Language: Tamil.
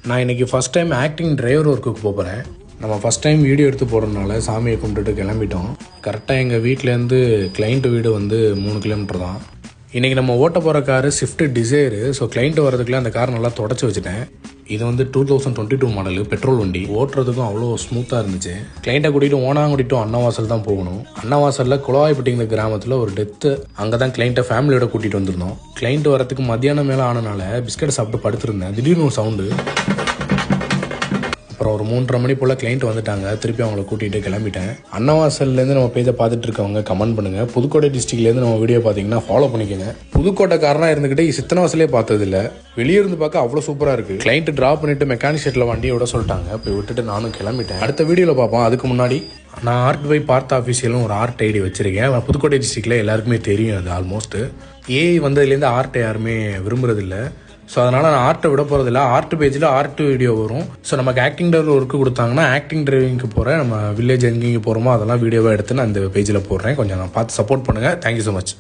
நான் இன்றைக்கி ஃபஸ்ட் டைம் ஆக்டிங் டிரைவர் ஒர்க்குக்கு போகிறேன். நம்ம ஃபஸ்ட் டைம் வீடியோ எடுத்து போடுறதுனால சாமியை கும்பிட்டுட்டு கிளம்பிட்டோம். கரெக்டாக எங்கள் வீட்டிலேருந்து கிளைண்ட்டு வீடு வந்து 3 கிலோமீட்டர் தான். இன்றைக்கி நம்ம ஓட்ட போகிற car Swift Dzire. So client வரதுக்குள்ளே அந்த கார் நல்லா தொடச்சி வச்சுட்டேன். இது வந்து 2022 மாடலு பெட்ரோல் வண்டி. ஓட்டுறதுக்கும் அவ்வளோ ஸ்மூத்தாக இருந்துச்சு. கிளைண்ட்டை கூட்டிகிட்டு ஓனாங்குடி டு அன்னவாசல் தான் போகணும். அன்னவாசலில் குளவாய்ப்பட்டிங்கிற கிராமத்தில் ஒரு டெத்து. அங்கே தான் கிளைண்ட்டை ஃபேமிலியோட கூட்டிகிட்டு வந்திருந்தோம். கிளைண்ட் வரத்துக்கு மத்தியானம் மேலே ஆனனால பிஸ்கட் சாப்பிட்டு படுத்திருந்தேன். திடீர்னு ஒரு சவுண்டு. அப்புறம் ஒரு 3:30 மணி போல் கிளைண்ட் வந்துட்டாங்க. திருப்பி அவங்கள கூட்டிகிட்டு கிளம்பிட்டேன். அன்னவாசல்லேருந்து நம்ம பேஜை பார்த்துட்டு இருக்கவங்க கமெண்ட் பண்ணுங்கள். புதுக்கோட்டை டிஸ்ட்ரிக்ட்லேருந்து நம்ம வீடியோ பார்த்தீங்கன்னா ஃபாலோ பண்ணிக்கோங்க. புதுக்கோட்டைக்காரனாக இருந்துக்கிட்டே சித்தனவாசலே பார்த்ததில்ல. வெளியே இருந்து பார்க்க அவ்வளோ சூப்பராக இருக்குது. கிளைண்ட் ட்ராப் பண்ணிவிட்டு மெக்கானிக் ஷெட்டில் வண்டியை விட சொல்லிட்டாங்க. போய் விட்டுட்டு நானும் கிளம்பிட்டேன். அடுத்த வீடியோவில் பார்ப்போம். அதுக்கு முன்னாடி நான் ஆர்ட் பை பார்த்த ஆஃபீஷியலும் ஒரு ஆர்ட் ஐடி வச்சுருக்கேன். புதுக்கோட்டை டிஸ்ட்ரிக்டில் எல்லாருக்குமே தெரியும். அது ஆல்மோஸ்ட் ஏஐ வந்ததுலேருந்து ஆர்ட்டை யாருமே விரும்புறதில்லை. ஸோ அதனால் நான் ஆர்ட்டை விட போகிறதில்ல. ஆர்ட் பேஜில் ஆர்ட் வீடியோ வரும். ஸோ நமக்கு ஆக்டிங் டிரைவர் ஒர்க்கு கொடுத்தாங்கன்னா ஆக்டிங் டிரைவிங்க்கு போகிறேன். நம்ம வில்லேஜ் எங்கேயும் போகிறோமோ அதெல்லாம் வீடியோவாக எடுத்து நான் இந்த பேஜில் போடுறேன். கொஞ்சம் நான் பார்த்து சப்போர்ட் பண்ணுங்கள். Thank you so much.